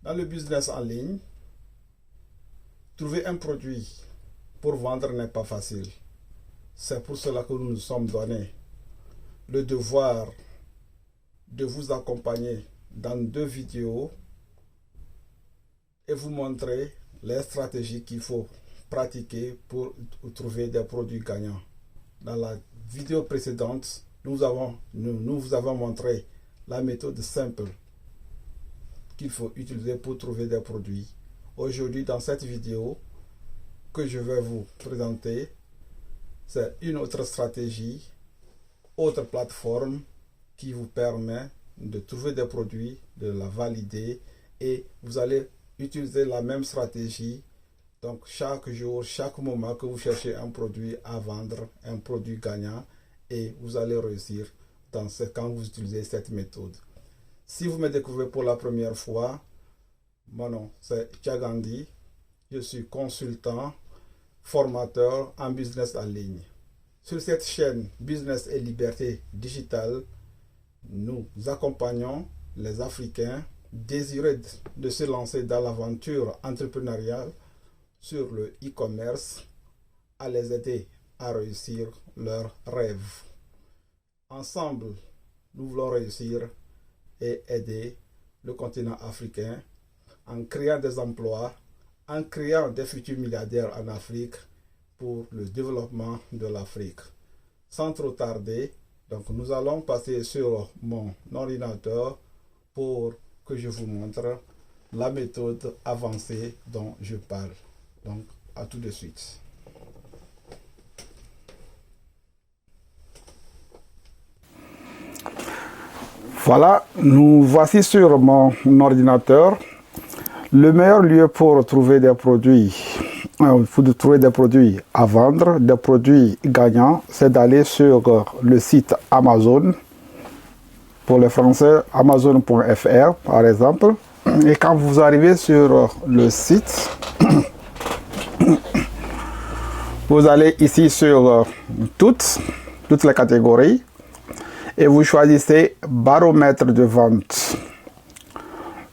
Dans le business en ligne, trouver un produit pour vendre n'est pas facile. C'est pour cela que nous nous sommes donné le devoir de vous accompagner dans 2 vidéos et vous montrer les stratégies qu'il faut pratiquer pour trouver des produits gagnants. Dans la vidéo précédente, nous vous avons montré la méthode simple qu'il faut utiliser pour trouver des produits. Aujourd'hui, dans cette vidéo que je vais vous présenter, c'est une autre stratégie, autre plateforme qui vous permet de trouver des produits, de la valider, et vous allez utiliser la même stratégie. Donc chaque jour, chaque moment que vous cherchez un produit à vendre, un produit gagnant, et vous allez réussir quand vous utilisez cette méthode. Si vous me découvrez pour la première fois, mon nom c'est Thiagandi, je suis consultant, formateur en business en ligne. Sur cette chaîne Business et Liberté Digitale, nous accompagnons les Africains désireux de se lancer dans l'aventure entrepreneuriale sur le e-commerce, à les aider à réussir leurs rêves. Ensemble, nous voulons réussir et aider le continent africain en créant des emplois, en créant des futurs milliardaires en Afrique pour le développement de l'Afrique. Sans trop tarder, donc nous allons passer sur mon ordinateur pour que je vous montre la méthode avancée dont je parle. Donc, à tout de suite. Voilà, nous voici sur mon ordinateur. Le meilleur lieu pour trouver des produits, à vendre, des produits gagnants, c'est d'aller sur le site Amazon. Pour les Français, Amazon.fr par exemple. Et quand vous arrivez sur le site, vous allez ici sur toutes les catégories et vous choisissez baromètre de vente.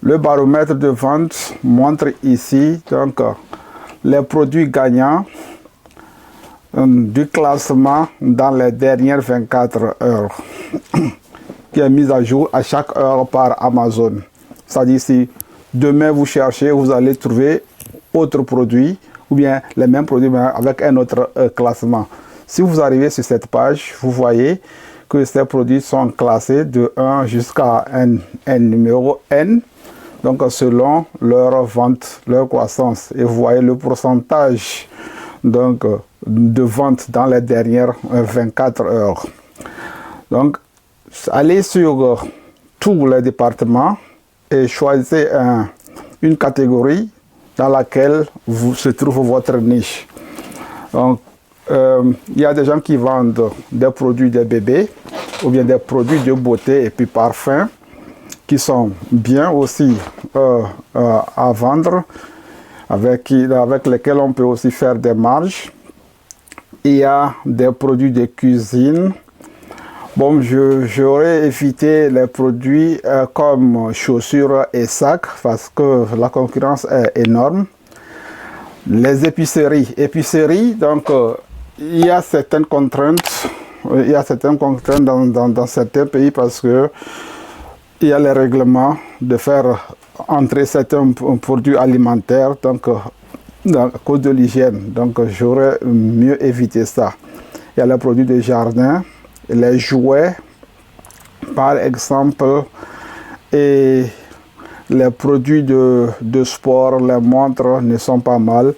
Le baromètre de vente montre ici donc les produits gagnants du classement dans les dernières 24 heures qui est mis à jour à chaque heure par Amazon. C'est-à-dire si demain vous cherchez, vous allez trouver autre produit ou bien les mêmes produits mais avec un autre classement. Si vous arrivez sur cette page, vous voyez que ces produits sont classés de 1 jusqu'à un numéro N, donc selon leur vente, leur croissance. Et vous voyez le pourcentage donc, de vente dans les dernières 24 heures. Donc, allez sur tous les départements et choisissez une catégorie dans laquelle se trouve votre niche. Donc, il y a des gens qui vendent des produits des bébés ou bien des produits de beauté et puis parfums qui sont bien aussi à vendre, avec lesquels on peut aussi faire des marges. Il y a des produits de cuisine. Bon, j'aurais évité les produits comme chaussures et sacs parce que la concurrence est énorme. Les épiceries, donc il y a certaines contraintes. Dans certains pays parce que il y a les règlements de faire entrer certains produits alimentaires donc à cause de l'hygiène. Donc j'aurais mieux évité ça. Il y a les produits de jardin, les jouets par exemple et les produits de sport, les montres ne sont pas mal.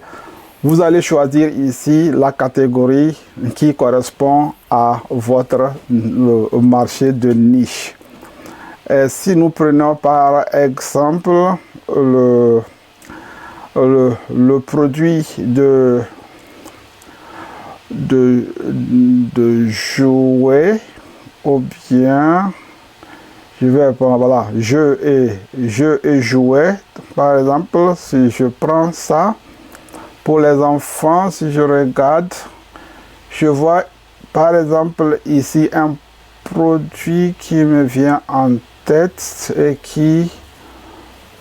Vous allez choisir ici la catégorie qui correspond à votre marché de niche. Et si nous prenons par exemple le produit de jouets, ou bien je vais prendre voilà jeux et jouets par exemple. Si je prends ça pour les enfants, si je regarde, je vois par exemple ici un produit qui me vient en tête et qui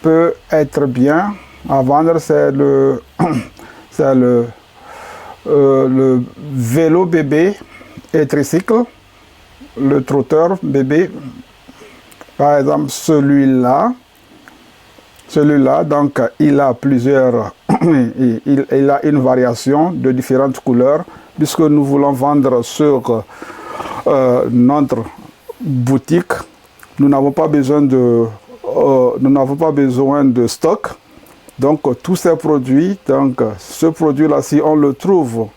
peut être bien à vendre, c'est c'est le vélo bébé et tricycle, le trotteur bébé. Par exemple, celui-là, donc il a plusieurs, il a une variation de différentes couleurs, puisque nous voulons vendre sur notre boutique. Nous n'avons pas besoin de stock. Donc tous ces produits, donc ce produit-là, si on le trouve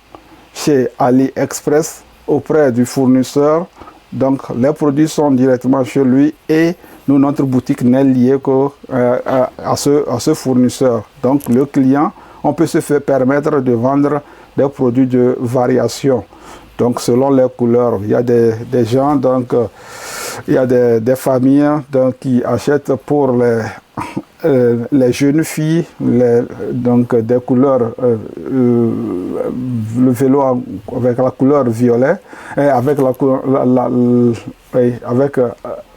chez AliExpress auprès du fournisseur, donc les produits sont directement chez lui et nous, notre boutique n'est liée à ce fournisseur. Donc le client, on peut se faire permettre de vendre des produits de variation. Donc selon les couleurs, il y a des gens, donc il y a des familles donc, qui achètent pour les jeunes filles, donc des couleurs, le vélo avec la couleur violet, et avec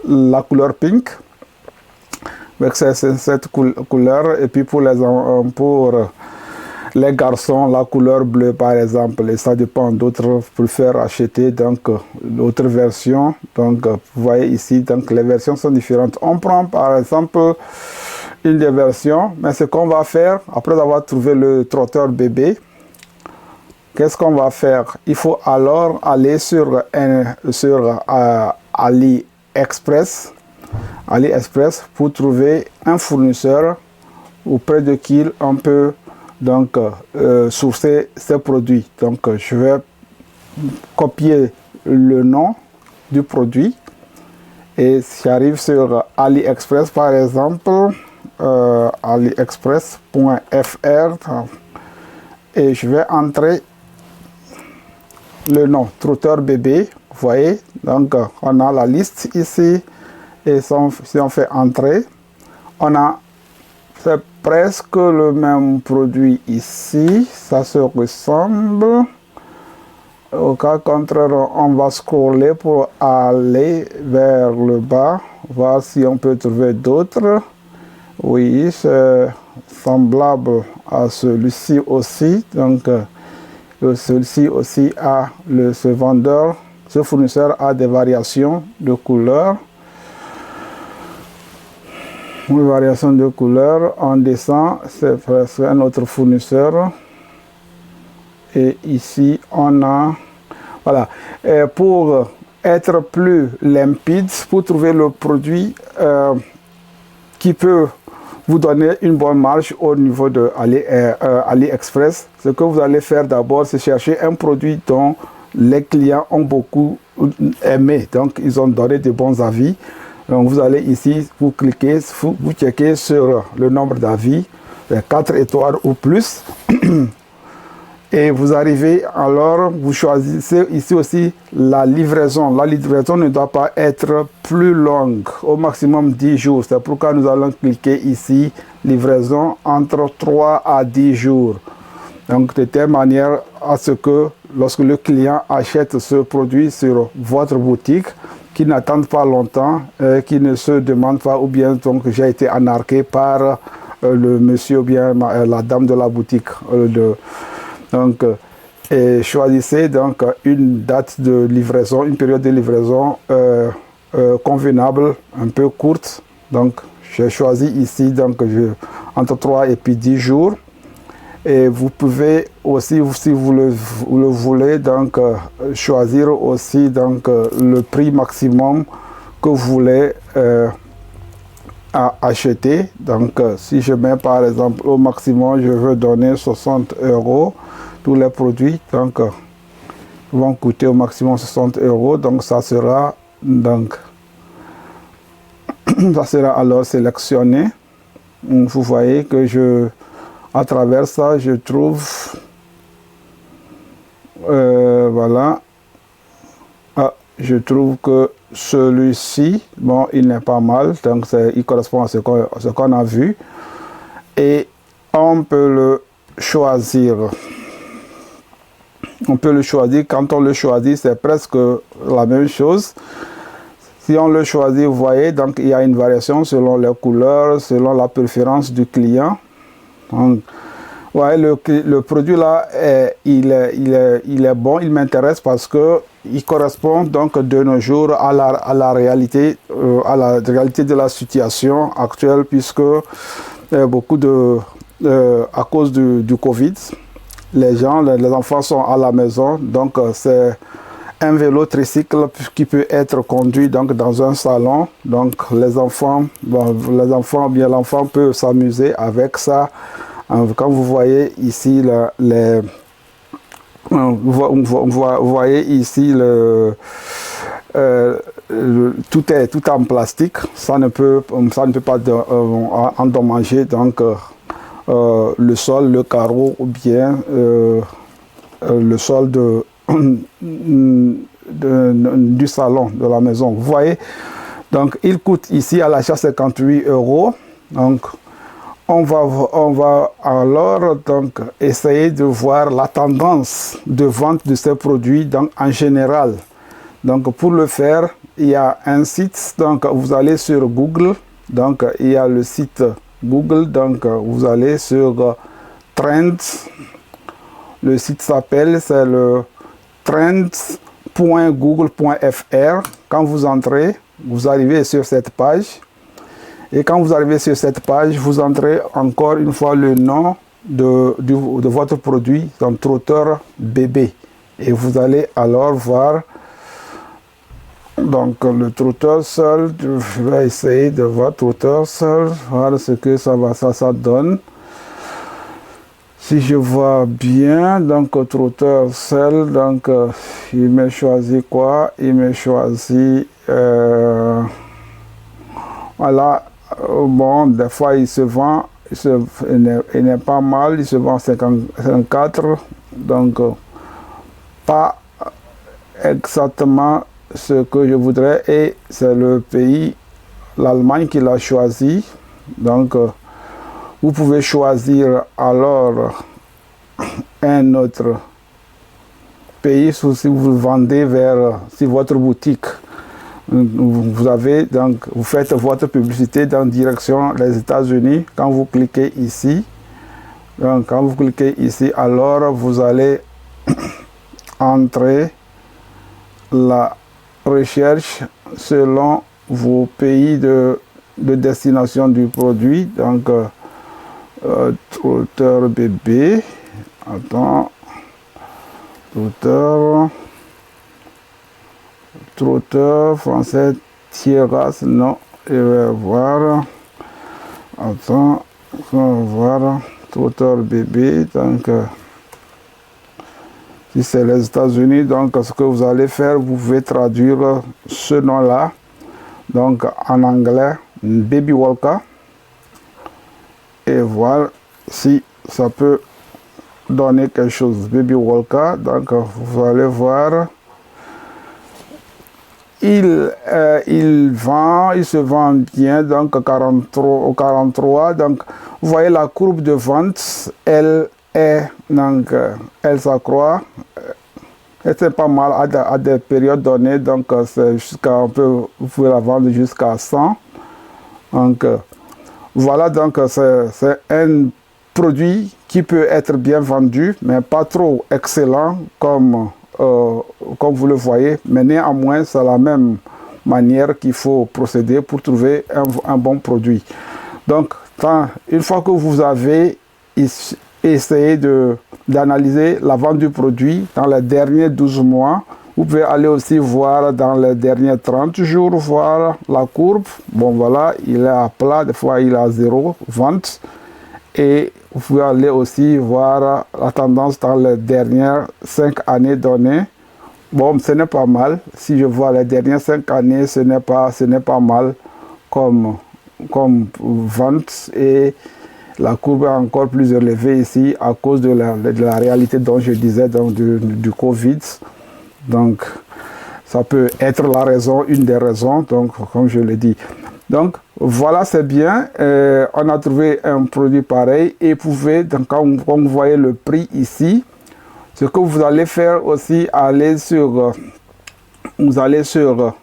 la couleur pink, avec cette couleur, et puis pour les garçons, la couleur bleue par exemple, et ça dépend, d'autres préfèrent acheter donc d'autres versions. Donc vous voyez ici, donc les versions sont différentes. On prend par exemple une des versions, mais ce qu'on va faire, après avoir trouvé le trotteur bébé, qu'est-ce qu'on va faire? Il faut alors aller sur AliExpress pour trouver un fournisseur auprès de qui on peut donc sourcer ces produits. Donc je vais copier le nom du produit et si j'arrive sur AliExpress par exemple, aliexpress.fr, et je vais entrer le nom trotteur bébé. Vous voyez, donc on a la liste ici et si on fait entrer, on a c'est presque le même produit ici, ça se ressemble. Au cas contraire, on va scroller pour aller vers le bas, voir si on peut trouver d'autres. Oui, c'est semblable à celui-ci aussi. Donc, celui-ci aussi a ce fournisseur a des variations de couleurs. Une variation de couleur, on descend, c'est presque un autre fournisseur. Et ici, on a, voilà, et pour être plus limpide, pour trouver le produit qui peut vous donner une bonne marge au niveau de AliExpress, ce que vous allez faire d'abord, c'est chercher un produit dont les clients ont beaucoup aimé. Donc, ils ont donné de bons avis. Donc vous allez ici, vous cliquez, vous checkez sur le nombre d'avis, 4 étoiles ou plus. Et vous arrivez alors, vous choisissez ici aussi la livraison. La livraison ne doit pas être plus longue, au maximum 10 jours. C'est pourquoi nous allons cliquer ici, livraison entre 3 à 10 jours. Donc de telle manière à ce que lorsque le client achète ce produit sur votre boutique, qui n'attendent pas longtemps, qui ne se demandent pas ou bien donc j'ai été anarqué par le monsieur ou bien la dame de la boutique. Donc choisissez donc une date de livraison, une période de livraison convenable, un peu courte. Donc j'ai choisi ici donc entre 3 et puis 10 jours. Et vous pouvez aussi, si vous le voulez, donc choisir aussi donc le prix maximum que vous voulez acheter. Donc si je mets par exemple au maximum, je veux donner 60 €. Tous les produits donc vont coûter au maximum 60 €. Donc ça sera alors sélectionné. Vous voyez que à travers ça, je trouve, voilà, je trouve que celui-ci, bon, il n'est pas mal, donc il correspond à ce qu'on a vu, et on peut le choisir. On peut le choisir, quand on le choisit, c'est presque la même chose. si on le choisit, vous voyez, donc il y a une variation selon les couleurs, selon la préférence du client. Donc, ouais, le produit là, il est bon, il m'intéresse parce que il correspond donc de nos jours à la réalité de la situation actuelle, puisque beaucoup à cause du Covid, les enfants sont à la maison, donc c'est un vélo tricycle qui peut être conduit donc dans un salon. Donc l'enfant peut s'amuser avec ça. Quand vous voyez ici vous voyez ici tout est en plastique. Ça ne peut pas endommager donc le sol, le carreau ou bien le sol du salon de la maison. Vous voyez, donc il coûte ici à l'achat 58 €. Donc on va alors donc essayer de voir la tendance de vente de ces produits donc en général. Donc pour le faire, il y a un site, donc vous allez sur Google, donc il y a le site Google, donc vous allez sur Trends. Le site s'appelle, c'est le trends.google.fr. Quand vous entrez, vous arrivez sur cette page. Et quand vous arrivez sur cette page, vous entrez encore une fois le nom de votre produit, un trotteur bébé. Et vous allez alors voir donc le trotteur seul. Je vais essayer de voir trotteur seul, voir ce que ça donne. Si je vois bien, donc trotteur seul, donc il m'a choisi quoi? Il m'a choisi voilà. Bon, des fois il se vend, il n'est pas mal, il se vend 54, donc pas exactement ce que je voudrais, et c'est le pays, l'Allemagne, qui l'a choisi. Donc vous pouvez choisir alors un autre pays si vous vendez si votre boutique. Vous faites votre publicité dans direction des États-Unis. Quand vous cliquez ici, alors vous allez entrer la recherche selon vos pays de destination du produit. Donc trotteur bébé, trotteur français, Thieras, non, je vais voir, trotteur bébé, donc si c'est les États-Unis, donc ce que vous allez faire, vous pouvez traduire ce nom-là, donc en anglais, Baby Walker, et voir si ça peut donner quelque chose. Baby Walker, donc vous allez voir. Il se vend bien, donc 43. Donc, vous voyez la courbe de vente, elle s'accroît. Et c'est pas mal à des périodes données, donc vous pouvez la vendre jusqu'à 100. Donc, voilà, donc c'est un produit qui peut être bien vendu, mais pas trop excellent comme vous le voyez, mais néanmoins c'est la même manière qu'il faut procéder pour trouver un bon produit. Donc une fois que vous avez essayé d'analyser la vente du produit dans les derniers 12 mois, vous pouvez aller aussi voir dans les derniers 30 jours, voir la courbe. Bon voilà, il est à plat, des fois il est à 0 vente. Et vous pouvez aller aussi voir la tendance dans les dernières 5 années données. Bon, ce n'est pas mal. Si je vois les dernières 5 années, ce n'est pas mal comme vente. Et la courbe est encore plus élevée ici à cause de la réalité dont je disais, donc du Covid. Donc, ça peut être la raison, une des raisons, donc comme je l'ai dit. Donc, voilà, c'est bien. On a trouvé un produit pareil et donc, quand vous voyez le prix ici, ce que vous allez faire aussi, vous allez sur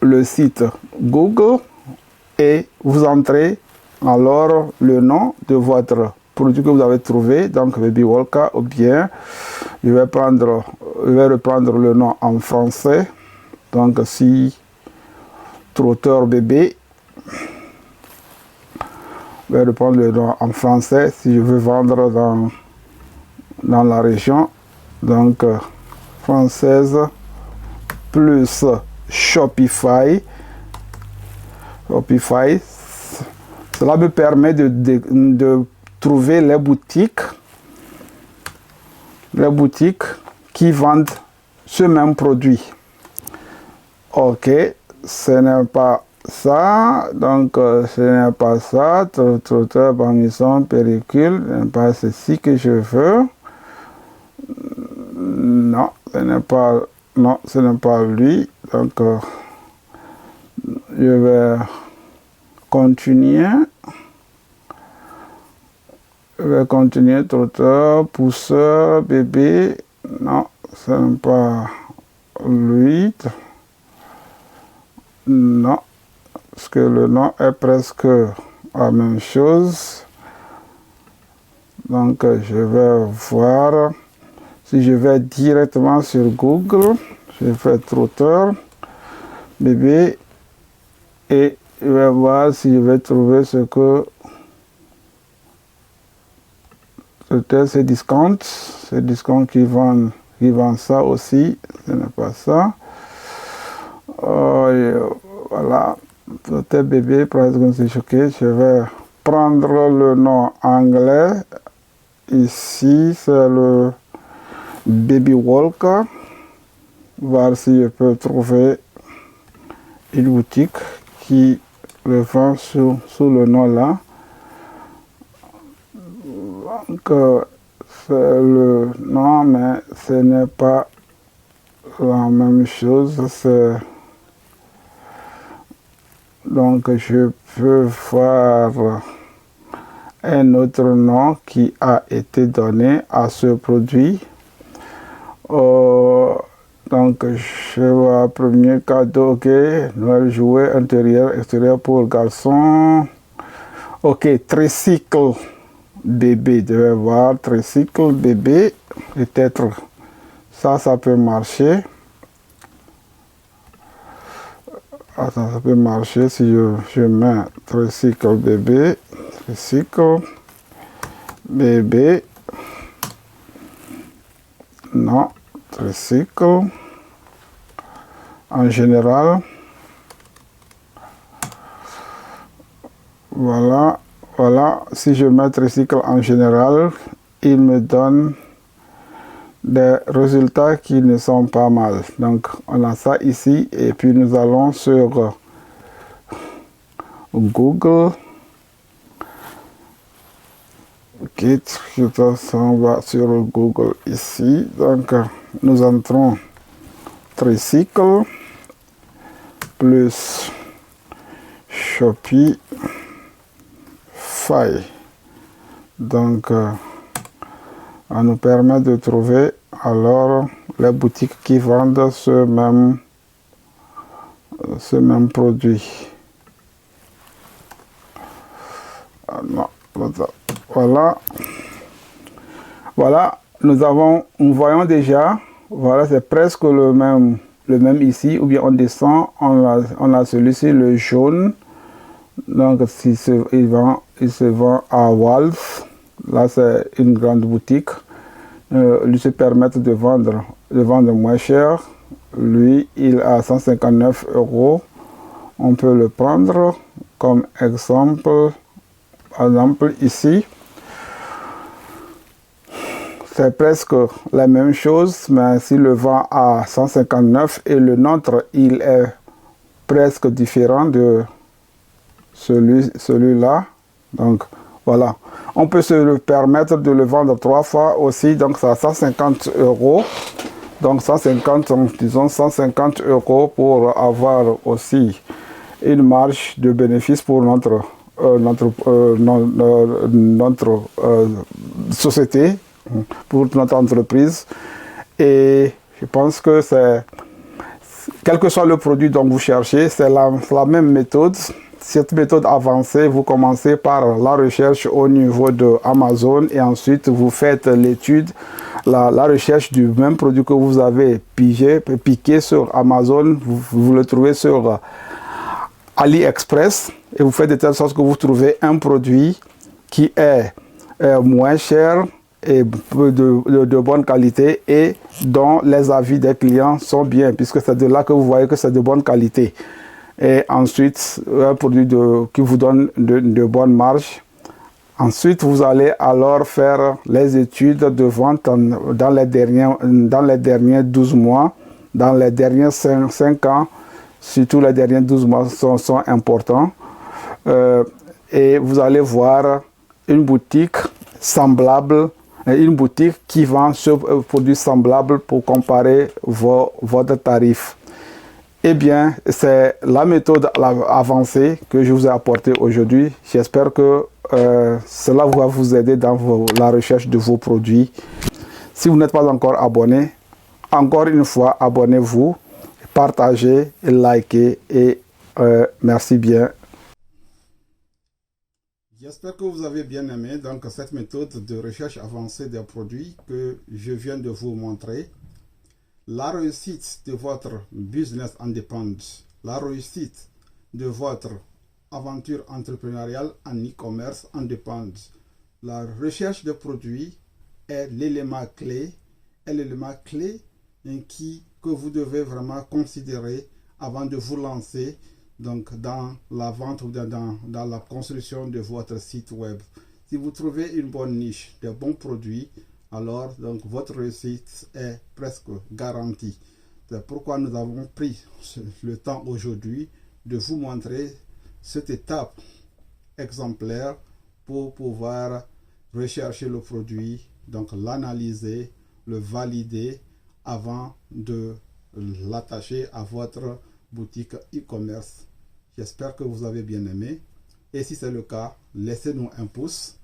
le site Google et vous entrez alors le nom de votre produit que vous avez trouvé, donc Baby Wolka, ou bien je vais reprendre le nom en français, donc si trotteur bébé, je vais reprendre le nom en français si je veux vendre dans la région, donc française plus Shopify. Cela me permet de trouver les boutiques qui vendent ce même produit. Ok, ce n'est pas ça, donc ce n'est pas ça, trotteur, bamisson, péricule, ce n'est pas ceci que je veux. Non, ce n'est pas lui, donc je vais continuer. Trotteur, pousseur, bébé. Non, ce n'est pas lui. Non, parce que le nom est presque la même chose. Donc, je vais voir si je vais directement sur Google. Je fais trotteur, bébé, et je vais voir si je vais trouver ce que c'était ces discounts qui vendent ça aussi. Ce n'est pas ça. Voilà, trotteur bébé, presque c'est choqué. Je vais prendre le nom anglais. Ici, c'est le Baby Wolka. Voir si je peux trouver une boutique qui le vend sous le nom là. Donc, c'est le nom, mais ce n'est pas la même chose. Donc, je peux voir un autre nom qui a été donné à ce produit. Donc, je vois premier cadeau, ok, Noël jouet intérieur, extérieur pour garçon. Ok, tricycle bébé, je vais voir tricycle bébé, peut-être ça peut marcher. Attends, ça peut marcher si je mets tricycle bébé, non, tricycle en général. Voilà, si je mets tricycle en général, il me donne des résultats qui ne sont pas mal. Donc, on a ça ici, et puis nous allons sur Google. Ok, on va sur Google ici. Donc, nous entrons tricycle plus Shopify. Donc, on nous permet de trouver alors les boutiques qui vendent ce même produit. Voilà, nous voyons déjà, voilà, c'est presque le même ici, ou bien on descend, on a celui-ci, le jaune. Donc, il se vend à Walf. Là, c'est une grande boutique. Lui se permettent de vendre moins cher. Lui, il a 159 €. On peut le prendre comme exemple. Par exemple, ici, c'est presque la même chose, mais s'il le vend à 159 et le nôtre, il est presque différent de celui-là. Donc, voilà. On peut se le permettre de le vendre 3 fois aussi, donc c'est à 150 €. Donc, disons 150 € pour avoir aussi une marge de bénéfice pour notre société, pour notre entreprise. Et je pense que c'est quel que soit le produit dont vous cherchez, c'est la même méthode. Cette méthode avancée, vous commencez par la recherche au niveau de Amazon et ensuite vous faites l'étude, la recherche du même produit que vous avez piqué sur Amazon, vous le trouvez sur AliExpress et vous faites de telle sorte que vous trouvez un produit qui est moins cher et de bonne qualité et dont les avis des clients sont bien, puisque c'est de là que vous voyez que c'est de bonne qualité. Et ensuite, un produit qui vous donne de bonnes marges. Ensuite, vous allez alors faire les études de vente dans les derniers 12 mois, dans les derniers 5 ans, surtout les derniers 12 mois sont importants. Et vous allez voir une boutique semblable, une boutique qui vend ce produit semblable pour comparer votre tarif. Eh bien, c'est la méthode avancée que je vous ai apportée aujourd'hui. J'espère que cela va vous aider dans la recherche de vos produits. Si vous n'êtes pas encore abonné, encore une fois, abonnez-vous, partagez, likez et merci bien. J'espère que vous avez bien aimé donc, cette méthode de recherche avancée des produits que je viens de vous montrer. La réussite de votre business en dépend. La réussite de votre aventure entrepreneuriale en e-commerce en dépend. La recherche de produits est l'élément clé, que vous devez vraiment considérer avant de vous lancer donc, dans la vente ou dans la construction de votre site web. Si vous trouvez une bonne niche, de bons produits, alors donc, votre réussite est presque garantie. C'est pourquoi nous avons pris le temps aujourd'hui de vous montrer cette étape exemplaire pour pouvoir rechercher le produit, donc l'analyser, le valider avant de l'attacher à votre boutique e-commerce. J'espère que vous avez bien aimé. Et si c'est le cas, laissez-nous un pouce.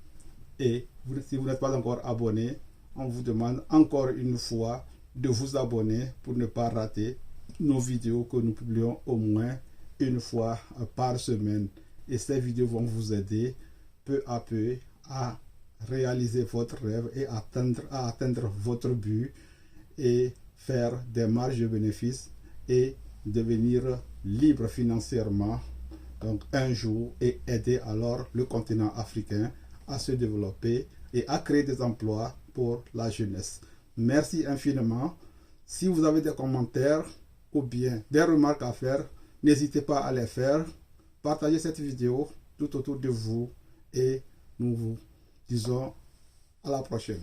Et si vous n'êtes pas encore abonné, on vous demande encore une fois de vous abonner pour ne pas rater nos vidéos que nous publions au moins une fois par semaine. Et ces vidéos vont vous aider peu à peu à réaliser votre rêve et à atteindre votre but et faire des marges de bénéfices et devenir libre financièrement donc un jour et aider alors le continent africain à se développer et à créer des emplois pour la jeunesse. Merci infiniment. Si vous avez des commentaires ou bien des remarques à faire, n'hésitez pas à les faire. Partagez cette vidéo tout autour de vous et nous vous disons à la prochaine.